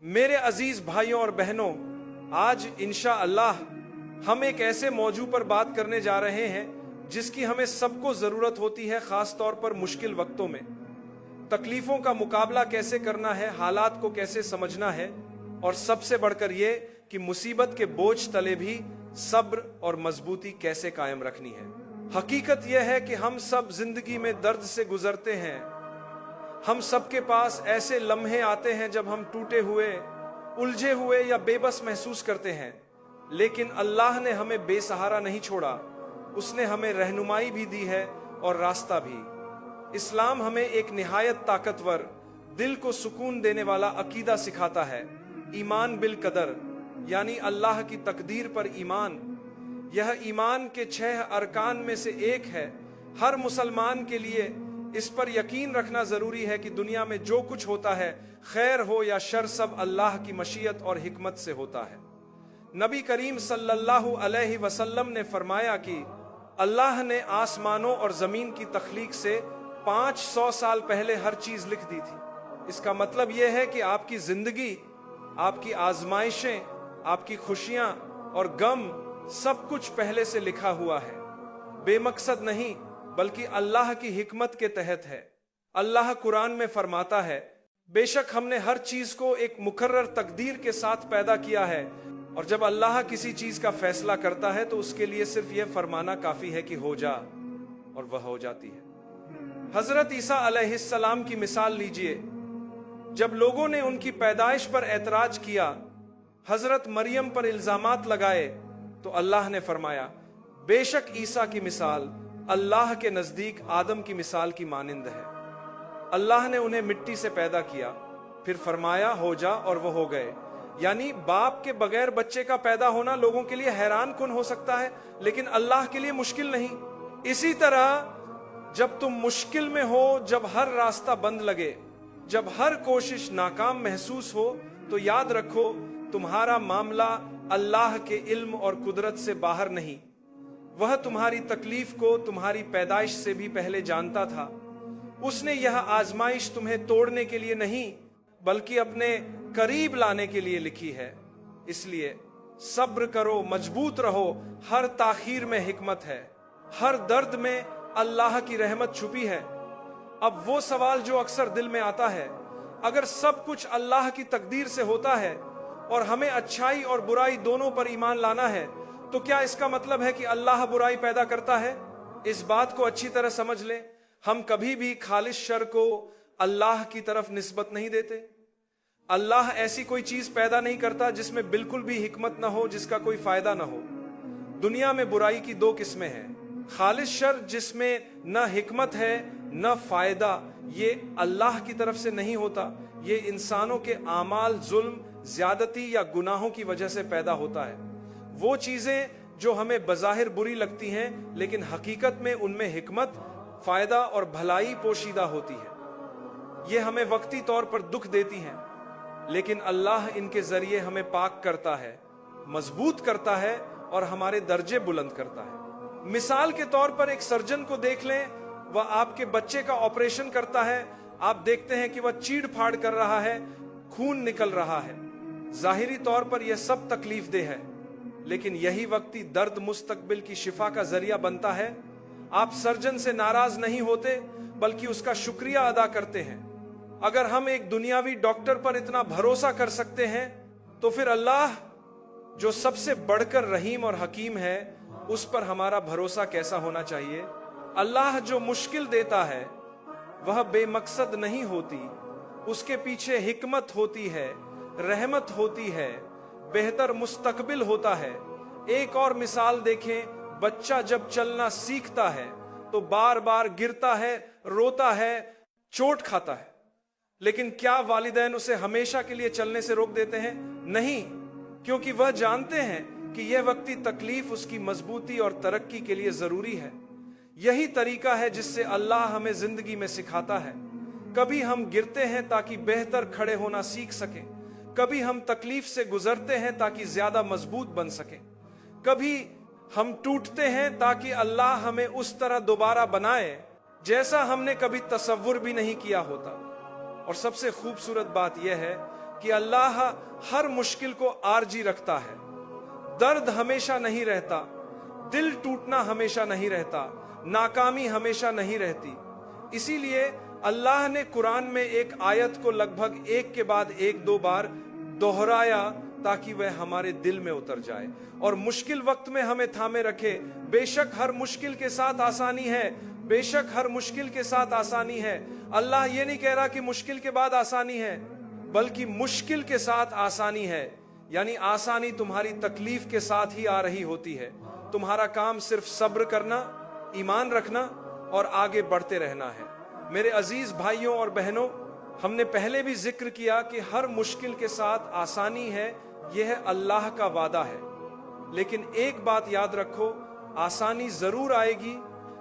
मेरे अजीज भाइयों और बहनों, आज इंशाअल्लाह हम एक ऐसे मौजू पर बात करने जा रहे हैं जिसकी हमें सबको जरूरत होती है, खास तौर पर मुश्किल वक्तों में। तकलीफों का मुकाबला कैसे करना है, हालात को कैसे समझना है, और सबसे बढ़कर ये कि मुसीबत के बोझ तले भी सब्र और मजबूती कैसे कायम रखनी है। हकीकत यह है कि हम सब जिंदगी में दर्द से गुजरते हैं। हम सबके पास ऐसे लम्हे आते हैं जब हम टूटे हुए, उलझे हुए या बेबस महसूस करते हैं, लेकिन अल्लाह ने हमें बेसहारा नहीं छोड़ा। उसने हमें रहनुमाई भी दी है और रास्ता भी। इस्लाम हमें एक निहायत ताकतवर, दिल को सुकून देने वाला अकीदा सिखाता है, ईमान बिल कदर, यानी अल्लाह की तकदीर पर ईमान। यह ईमान के 6 अरकान में से एक है। हर मुसलमान के लिए इस पर यकीन रखना जरूरी है कि दुनिया में जो कुछ होता है, खैर हो या शर, सब अल्लाह की मशीयत और हिकमत से होता है। नबी करीम सल्लल्लाहु अलैहि वसल्लम ने फरमाया कि अल्लाह ने आसमानों और जमीन की तख्लीक से 500 साल पहले हर चीज लिख दी थी। इसका मतलब यह है कि आपकी जिंदगी, आपकी आजमाइशें, आपकी खुशियां और गम, सब कुछ पहले से लिखा हुआ है। बेमकसद नहीं, बल्कि अल्लाह की हिकमत के तहत है। अल्लाह कुरान में फरमाता है, बेशक हमने हर चीज को एक मुकर्रर तकदीर के साथ पैदा किया है, और जब अल्लाह किसी चीज का फैसला करता है तो उसके लिए सिर्फ यह फरमाना काफी है कि हो जा, और वह हो जाती है। हजरत ईसा अलैहिस्सलाम की मिसाल लीजिए। जब लोगों ने उनकी पैदाइश पर एतराज किया, हजरत मरियम पर इल्जामात लगाए, तो अल्लाह ने फरमाया, बेशक ईसा की मिसाल अल्लाह के नजदीक आदम की मिसाल की मानिंद है। अल्लाह ने उन्हें मिट्टी से पैदा किया, फिर फरमाया हो जा, और वो हो गए। यानी बाप के बगैर बच्चे का पैदा होना लोगों के लिए हैरान कुन हो सकता है, लेकिन अल्लाह के लिए मुश्किल नहीं। इसी तरह जब तुम मुश्किल में हो, जब हर रास्ता बंद लगे, जब हर कोशिश नाकाम महसूस हो, तो याद रखो तुम्हारा मामला अल्लाह के इल्म और कुदरत से बाहर नहीं। वह तुम्हारी तकलीफ को तुम्हारी पैदाइश से भी पहले जानता था। उसने यह आजमाइश तुम्हें तोड़ने के लिए नहीं, बल्कि अपने करीब लाने के लिए लिखी है। इसलिए सब्र करो, मजबूत रहो। हर ताखीर में हिकमत है, हर दर्द में अल्लाह की रहमत छुपी है। अब वो सवाल जो अक्सर दिल में आता है, अगर सब कुछ अल्लाह की तकदीर से होता है और हमें अच्छाई और बुराई दोनों पर ईमान लाना है, तो क्या इसका मतलब है कि अल्लाह बुराई पैदा करता है? इस बात को अच्छी तरह समझ लें, हम कभी भी खालिश शर को अल्लाह की तरफ निस्बत नहीं देते। अल्लाह ऐसी कोई चीज पैदा नहीं करता जिसमें बिल्कुल भी हिकमत ना हो, जिसका कोई फायदा ना हो। दुनिया में बुराई की 2 किस्में हैं। खालिश शर, जिसमें न हिकमत है न फायदा, ये अल्लाह की तरफ से नहीं होता। ये इंसानों के आमाल, जुल्म, ज्यादती या गुनाहों की वजह से पैदा होता है। वो चीजें जो हमें बज़ाहिर बुरी लगती हैं, लेकिन हकीकत में उनमें हिकमत, फायदा और भलाई पोशीदा होती है। ये हमें वक्ती तौर पर दुख देती हैं, लेकिन अल्लाह इनके जरिए हमें पाक करता है, मजबूत करता है और हमारे दर्जे बुलंद करता है। मिसाल के तौर पर एक सर्जन को देख लें। वह आपके बच्चे का ऑपरेशन करता है। आप देखते हैं कि वह चीड़ फाड़ कर रहा है, खून निकल रहा है। जाहिरी तौर पर यह सब तकलीफ दे है, लेकिन यही वक्ती दर्द मुस्तकबिल की शिफा का जरिया बनता है। आप सर्जन से नाराज नहीं होते, बल्कि उसका शुक्रिया अदा करते हैं। अगर हम एक दुनियावी डॉक्टर पर इतना भरोसा कर सकते हैं, तो फिर अल्लाह, जो सबसे बढ़कर रहीम और हकीम है, उस पर हमारा भरोसा कैसा होना चाहिए। अल्लाह जो मुश्किल देता है वह बेमकसद नहीं होती, उसके पीछे हिकमत होती है, रहमत होती है, बेहतर मुस्तकबिल होता है। एक और मिसाल देखें। बच्चा जब चलना सीखता है तो बार बार गिरता है, रोता है, चोट खाता है, लेकिन क्या वालिदैन उसे हमेशा के लिए चलने से रोक देते हैं? नहीं, क्योंकि वह जानते हैं कि यह वक्ती तकलीफ उसकी मजबूती और तरक्की के लिए जरूरी है। यही तरीका है जिससे अल्लाह हमें जिंदगी में सिखाता है। कभी हम गिरते हैं ताकि बेहतर खड़े होना सीख सकें, कभी हम तकलीफ से गुजरते हैं ताकि ज्यादा मजबूत बन सकें, कभी हम टूटते हैं ताकि अल्लाह हमें उस तरह दोबारा बनाए जैसा हमने कभी तसव्वुर भी नहीं किया होता। और सबसे खूबसूरत बात यह है कि अल्लाह हर मुश्किल को आरजी रखता है। दर्द हमेशा नहीं रहता, दिल टूटना हमेशा नहीं रहता, नाकामी हमेशा नहीं रहती। इसीलिए अल्लाह ने कुरान में एक आयत को लगभग एक के बाद एक दो बार दोहराया ताकि वह हमारे दिल में उतर जाए और मुश्किल वक्त में हमें थामे रखे। बेशक हर मुश्किल के साथ आसानी है, बेशक हर मुश्किल के साथ आसानी है। अल्लाह ये नहीं कह रहा कि मुश्किल के बाद आसानी है, बल्कि मुश्किल के साथ आसानी है। यानी आसानी तुम्हारी तकलीफ के साथ ही आ रही होती है। तुम्हारा काम सिर्फ सब्र करना, ईमान रखना और आगे बढ़ते रहना है। मेरे अजीज भाइयों और बहनों, हमने पहले भी जिक्र किया कि हर मुश्किल के साथ आसानी है, यह अल्लाह का वादा है। लेकिन एक बात याद रखो, आसानी जरूर आएगी,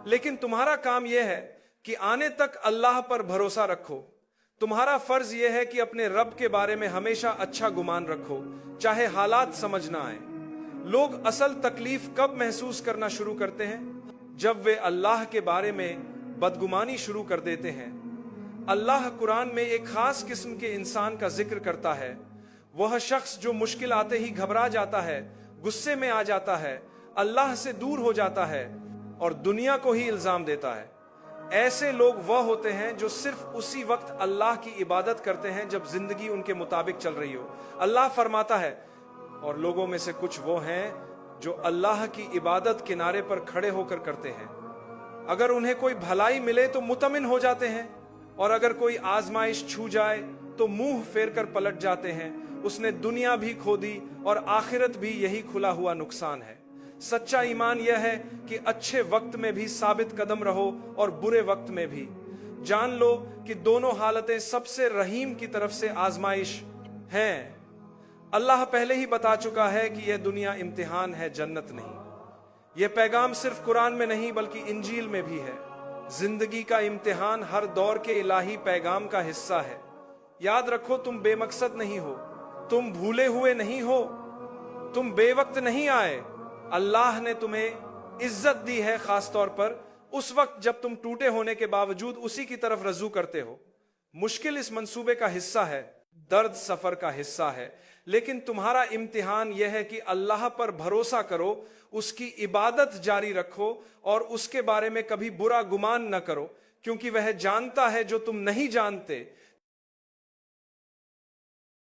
लेकिन तुम्हारा काम यह है कि आने तक अल्लाह पर भरोसा रखो। तुम्हारा फर्ज यह है कि अपने रब के बारे में हमेशा अच्छा गुमान रखो, चाहे हालात समझ ना आए। लोग असल तकलीफ कब महसूस करना शुरू करते हैं? जब वे अल्लाह के बारे में बदगुमानी शुरू कर देते हैं। अल्लाह कुरान में एक खास किस्म के इंसान का जिक्र करता है। वह शख्स जो मुश्किल आते ही घबरा जाता है, गुस्से में आ जाता है, अल्लाह से दूर हो जाता है और दुनिया को ही इल्जाम देता है। ऐसे लोग वह होते हैं जो सिर्फ उसी वक्त अल्लाह की इबादत करते हैं जब जिंदगी उनके मुताबिक चल रही हो। अल्लाह फरमाता है, और लोगों में से कुछ वो हैं जो अल्लाह की इबादत किनारे पर खड़े होकर करते हैं। अगर उन्हें कोई भलाई मिले तो मुतमिन हो जाते हैं, और अगर कोई आजमाइश छू जाए तो मुंह फेर कर पलट जाते हैं। उसने दुनिया भी खो दी और आखिरत भी, यही खुला हुआ नुकसान है। सच्चा ईमान यह है कि अच्छे वक्त में भी साबित कदम रहो और बुरे वक्त में भी। जान लो कि दोनों हालतें सबसे रहीम की तरफ से आजमाइश हैं। अल्लाह पहले ही बता चुका है कि यह दुनिया इम्तिहान है, जन्नत नहीं। यह पैगाम सिर्फ कुरान में नहीं बल्कि इंजील में भी है। जिंदगी का इम्तिहान हर दौर के इलाही पैगाम का हिस्सा है। याद रखो, तुम बेमकसद नहीं हो, तुम भूले हुए नहीं हो, तुम बेवक्त नहीं आए। अल्लाह ने तुम्हें इज्जत दी है, खास तौर पर उस वक्त जब तुम टूटे होने के बावजूद उसी की तरफ रजू करते हो। मुश्किल इस मंसूबे का हिस्सा है, दर्द सफर का हिस्सा है, लेकिन तुम्हारा इम्तिहान यह है कि अल्लाह पर भरोसा करो, उसकी इबादत जारी रखो और उसके बारे में कभी बुरा गुमान न करो, क्योंकि वह जानता है जो तुम नहीं जानते।